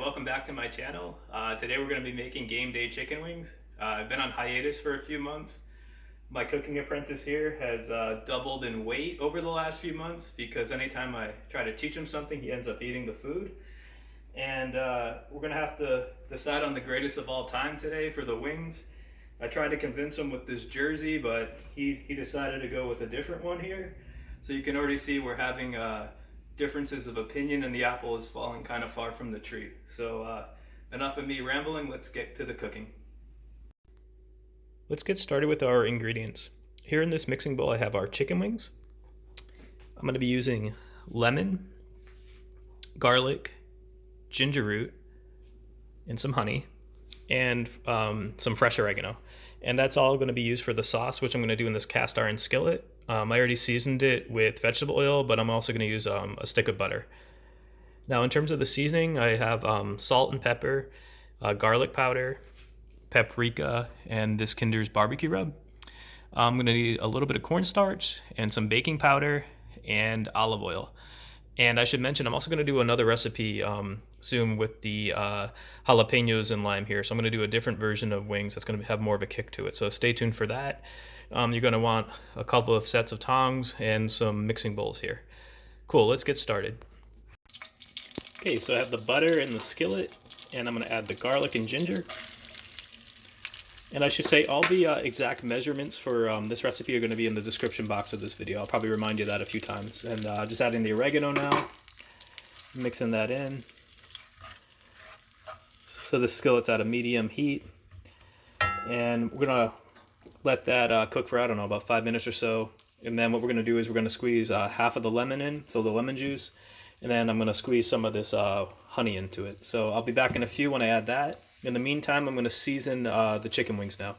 welcome back to my channel. Today we're going to be making game day chicken wings. I've been on hiatus for a few months. My cooking apprentice here has doubled in weight over the last few months because anytime I try to teach him something, he ends up eating the food. And we're going to have to decide on the greatest of all time today for the wings. I tried to convince him with this jersey, but he decided to go with a different one here. So you can already see we're having differences of opinion, and the apple is falling kind of far from the tree. So enough of me rambling, let's get to the cooking. Let's get started with our ingredients. Here in this mixing bowl I have our chicken wings. I'm going to be using lemon, garlic, ginger root, and some honey, and some fresh oregano. And that's all going to be used for the sauce, which I'm going to do in this cast iron skillet. I already seasoned it with vegetable oil, but I'm also going to use a stick of butter. Now in terms of the seasoning, I have salt and pepper, garlic powder, paprika, and this Kinder's barbecue rub. I'm going to need a little bit of cornstarch and some baking powder and olive oil. And I should mention, I'm also going to do another recipe soon with the jalapenos and lime here. So I'm going to do a different version of wings that's going to have more of a kick to it. So stay tuned for that. You're going to want a couple of sets of tongs and some mixing bowls here. Cool, let's get started. Okay, so I have the butter in the skillet, and I'm going to add the garlic and ginger. And I should say all the exact measurements for this recipe are going to be in the description box of this video. I'll probably remind you that a few times. And just adding the oregano now, mixing that in. So the skillet's at a medium heat. And we're going to let that cook for, I don't know, about 5 minutes or so. And then what we're going to do is we're going to squeeze half of the lemon in, so the lemon juice. And then I'm going to squeeze some of this honey into it. So I'll be back in a few when I add that. In the meantime, I'm going to season the chicken wings now.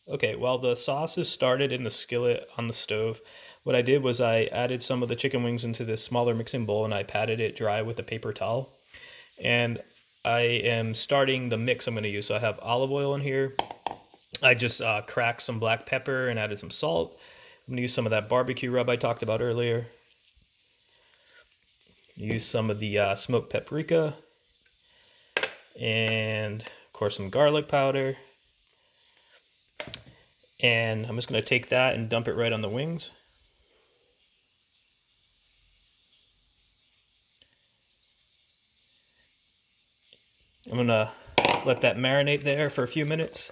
Okay, while the sauce is started in the skillet on the stove, what I did was I added some of the chicken wings into this smaller mixing bowl and I patted it dry with a paper towel. And I am starting the mix I'm going to use. So I have olive oil in here. I just cracked some black pepper and added some salt. I'm going to use some of that barbecue rub I talked about earlier. Use some of the smoked paprika. And of course some garlic powder. And I'm just going to take that and dump it right on the wings. I'm going to let that marinate there for a few minutes.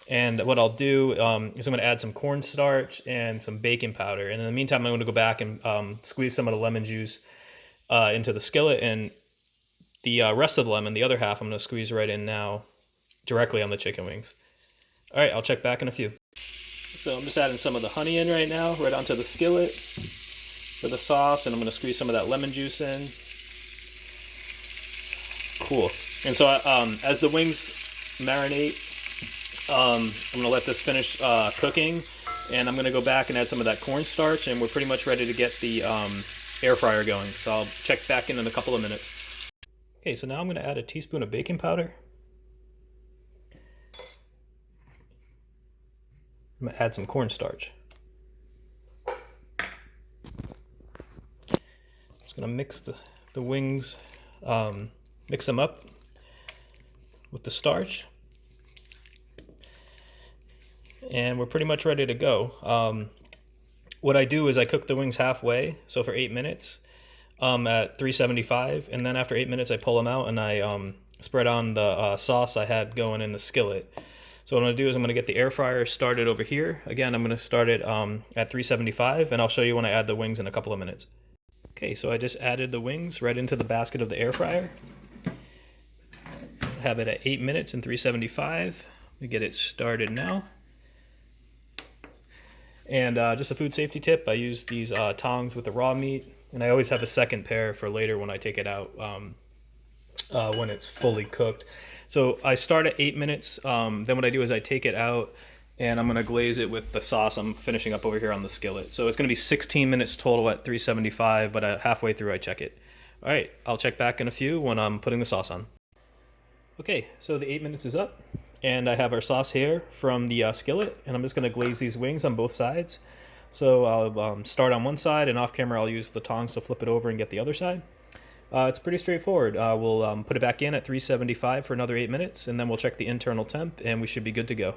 And what I'll do is I'm going to add some cornstarch and some baking powder. And in the meantime, I'm going to go back and squeeze some of the lemon juice into the skillet. And the rest of the lemon, the other half, I'm going to squeeze right in now directly on the chicken wings. All right, I'll check back in a few. So I'm just adding some of the honey in right now, right onto the skillet for the sauce. And I'm going to squeeze some of that lemon juice in. Cool. And so as the wings marinate, I'm going to let this finish cooking, and I'm going to go back and add some of that cornstarch, and we're pretty much ready to get the air fryer going. So I'll check back in a couple of minutes. Okay, so now I'm going to add a teaspoon of baking powder. I'm going to add some cornstarch. Just going to mix the wings, mix them up with the starch. And we're pretty much ready to go. What I do is I cook the wings halfway, so for 8 minutes at 375, and then after 8 minutes I pull them out and I spread on the sauce I had going in the skillet. So what I'm going to do is I'm going to get the air fryer started over here. Again, I'm going to start it at 375, and I'll show you when I add the wings in a couple of minutes. Okay, so I just added the wings right into the basket of the air fryer. I have it at 8 minutes and 375. We get it started now. And just a food safety tip, I use these tongs with the raw meat, and I always have a second pair for later when I take it out when it's fully cooked. So I start at 8 minutes, then what I do is I take it out and I'm going to glaze it with the sauce I'm finishing up over here on the skillet. So it's going to be 16 minutes total at 375, but halfway through I check it. All right, I'll check back in a few when I'm putting the sauce on. Okay, so the 8 minutes is up. And I have our sauce here from the skillet, and I'm just going to glaze these wings on both sides. So I'll start on one side, and off camera I'll use the tongs to flip it over and get the other side. It's pretty straightforward. We'll put it back in at 375 for another 8 minutes, and then we'll check the internal temp, and we should be good to go.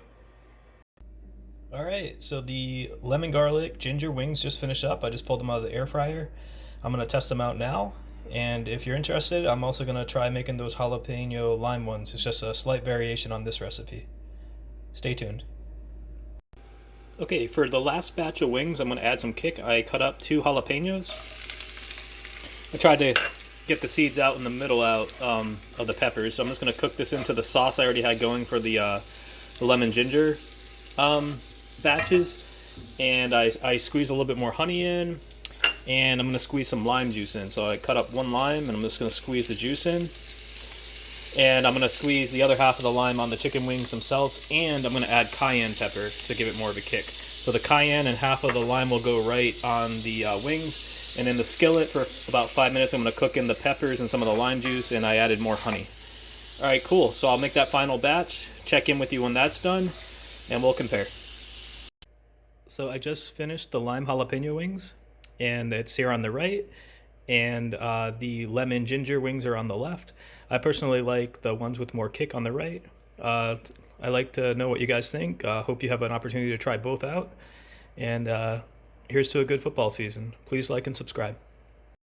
All right, so the lemon garlic ginger wings just finished up. I just pulled them out of the air fryer. I'm gonna test them out now, and if you're interested, I'm also gonna try making those jalapeno lime ones. It's just a slight variation on this recipe. Stay tuned. Okay, for the last batch of wings, I'm gonna add some kick. I cut up 2 jalapenos. I tried to get the seeds out and the middle out of the peppers, so I'm just gonna cook this into the sauce I already had going for the lemon ginger batches, and I squeeze a little bit more honey in, and I'm going to squeeze some lime juice in. So I cut up 1 lime, and I'm just going to squeeze the juice in, and I'm going to squeeze the other half of the lime on the chicken wings themselves, and I'm going to add cayenne pepper to give it more of a kick. So the cayenne and half of the lime will go right on the wings, and in the skillet for about 5 minutes I'm going to cook in the peppers and some of the lime juice, and I added more honey. Alright, cool. So I'll make that final batch, check in with you when that's done, and we'll compare. So I just finished the lime jalapeno wings, and it's here on the right, and the lemon ginger wings are on the left. I personally like the ones with more kick on the right. I like to know what you guys think. Hope you have an opportunity to try both out, and here's to a good football season. Please like and subscribe.